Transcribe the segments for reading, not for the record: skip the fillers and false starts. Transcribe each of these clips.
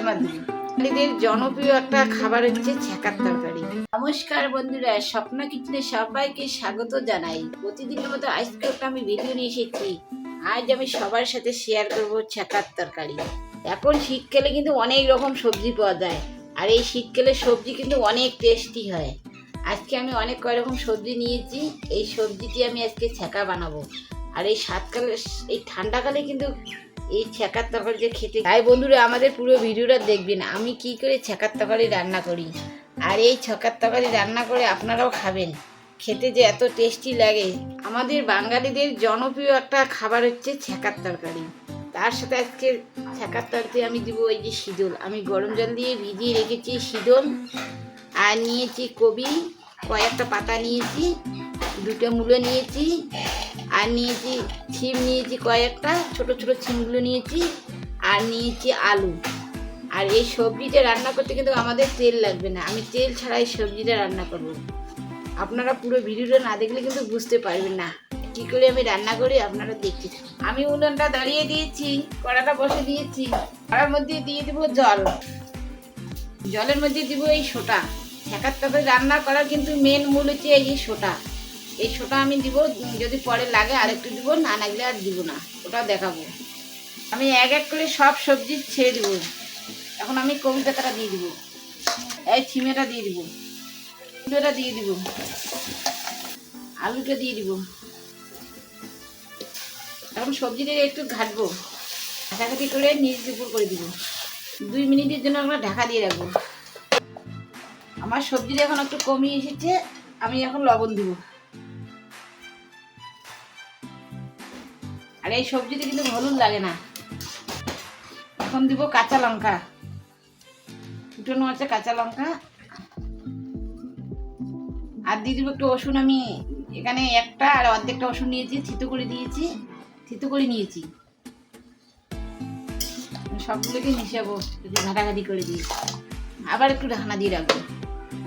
মার দেবো। বাঙালিদের জনপ্রিয় একটা খাবার হচ্ছে ছ্যাঁকার তরকারি। নমস্কার বন্ধুরা, স্বপ্ন কিচেনে সবাইকে স্বাগত জানাই। প্রতিদিনের মতো আজকে একটা আমি ভিডিও নিয়ে এসেছি। আজ আমি সবার সাথে শেয়ার করব ছ্যাঁকার তরকারি। এখন শীতকালে কিন্তু অনেক রকম সবজি পাওয়া যায়, আর এই শীতকালের সবজি কিন্তু অনেক টেস্টি হয়। আজকে আমি অনেক কয় রকম সবজি নিয়েছি, এই সবজিটি আমি আজকে ছ্যাঁকা বানাবো। আর এই শীতকালে, এই ঠান্ডাকালে কিন্তু এই ছ্যাঁকার তরকারি যে খেতে, তাই বন্ধুরা আমাদের পুরো ভিডিওটা দেখবেন আমি কি করে ছ্যাঁকার তরকারি রান্না করি। আর এই ছ্যাঁকার তরকারি রান্না করে আপনারাও খাবেন, খেতে যে এত টেস্টি লাগে। আমাদের বাঙালিদের জনপ্রিয় একটা খাবার হচ্ছে ছ্যাঁকার তরকারি। তার সাথে আজকে ছ্যাঁকার তরকারি আমি দিব ওই যে শীতল, আমি গরম জল দিয়ে ভিজিয়ে রেখেছি শীতল। আর নিয়েছি কবি, কয়েকটা পাতা নিয়েছি, দুটো মূলো নিয়েছি, আর নিয়েছি ছিম নিয়েছি কয়েকটা, ছোট ছোট ছিমগুলো নিয়েছি, আর নিয়েছি আলু। আর এই সবজিটা রান্না করতে কিন্তু আমাদের তেল লাগবে না, আমি তেল ছাড়াই সবজিটা রান্না করব। আপনারা পুরো ভিডিওটা না দেখলে কিন্তু বুঝতে পারবেন না কী করে আমি রান্না করি, আপনারা দেখতে থাকুন। আমি উনুনটা দাঁড়িয়ে দিয়েছি, কড়াটা বসে দিয়েছি, কড়ার মধ্যে দিয়ে দেবো জল, জলের মধ্যে দিব এই সোটা। ছ্যাঁকার তরকারি রান্না করার কিন্তু মেন মূল হচ্ছে এই সোটা। এই সোটা আমি দিব, যদি পরে লাগে আরেকটু দিব, না লাগলে আর দিব না, ওটাও দেখাবো। আমি এক এক করে সব সবজি ছেড়ে দেবো। এখন আমি কবি পাতাটা দিয়ে দিব, এই ছিমেটা দিয়ে দিব, কুমড়োটা দিয়ে দিব, আলুটা দিয়ে দিব। এখন সবজিটা একটু ঘাটবো, ঘাটাঘাটি করে নিচ উপর করে দিব। 2 মিনিটের জন্য আমরা ঢাকা দিয়ে রাখবো। আমার সবজিটা এখন একটু কমিয়ে এসেছে, আমি এখন লবণ দিব। আর এই সবজিতে কিন্তু হলুদ লাগে না। এখন দিব কাঁচা লঙ্কা, ফুটানো আছে কাঁচা লঙ্কা, আর দিয়ে দিব একটু রসুন। আমি এখানে একটা আর অর্ধেকটা রসুন নিয়েছি, থিতো করে দিয়েছি, থিতো করে নিয়েছি। সবগুলোকে মিশাবো, একটু ঘাটাঘাটি করে দিয়ে আবার একটু ঢাকনা দিয়ে রাখবো।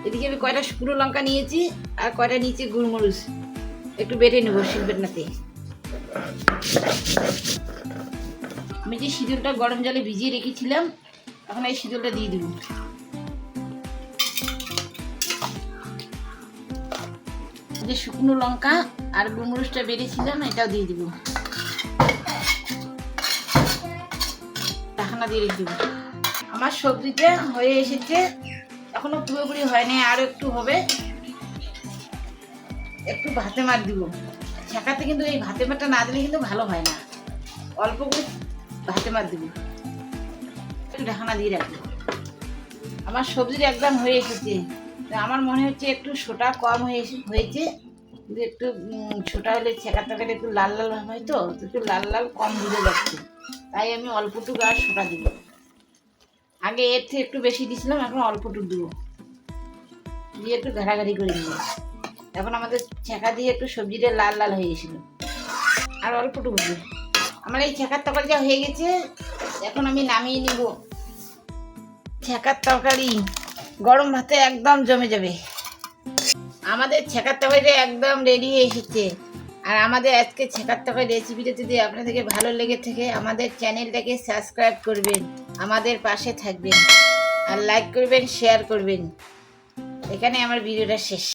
এদিকে আমি কয়টা শুকনো লঙ্কা নিয়েছি, আর কয়টা নিয়েছি গোলমরিচ, একটু বেটে নেবো শিলবেটনাতে। আমি যে শীতলটা গরম জলে ভিজিয়ে রেখেছিলাম, এখন এই শীতলটা দিয়ে দেবো। যে শুকনো লঙ্কা আর গোলমরিচটা বেড়েছিলাম, এটাও দিয়ে দিব, ঢাকনা দিয়ে রেখে দেবো। আমার সবজিটা হয়ে এসেছে, এখনো পুরোপুরি হয়নি, আরও একটু হবে। একটু ভাতে মার দিব। ছ্যাঁকাতে কিন্তু এই ভাতে মারটা না দিলে কিন্তু ভালো হয় না, অল্প করে ভাতে মার দিব, একটু ঢাকনা দিয়ে রাখবো। আমার সবজিটা একদম হয়ে এসেছে। আমার মনে হচ্ছে একটু সোটা কম হয়েছে, কিন্তু একটু সোটা হলে ছ্যাঁকার তরকারি একটু লাল লাল হয়, তো একটু লাল লাল কম বুঝে যাচ্ছে, তাই আমি অল্পটুকু আর সোটা দিব। আগে এর থেকে একটু বেশি দিয়েছিলাম, এখন অল্পটুকু দিব, দিয়ে একটু ঘাটাঘাটি করে দিব। এখন আমাদের ছ্যাঁকা দিয়ে একটু সবজিটা লাল লাল হয়ে গেছিল, আর অল্পটুকু দিব। আমার এই ছ্যাঁকার তরকারিটা হয়ে গেছে, এখন আমি নামিয়ে নিব। ছ্যাঁকার তরকারি গরম ভাতে একদম জমে যাবে। আমাদের ছ্যাঁকার তরকারিটা একদম রেডি হয়ে এসেছে। আর আমাদের আজকে ছ্যাঁকার তরকারি রেসিপিটা যদি আপনাদেরকে ভালো লেগে থাকে, আমাদের চ্যানেলটাকে সাবস্ক্রাইব করবেন, আমাদের পাশে থাকবেন, আর লাইক করবেন, শেয়ার করবেন। এখানে আমার ভিডিওটা শেষ।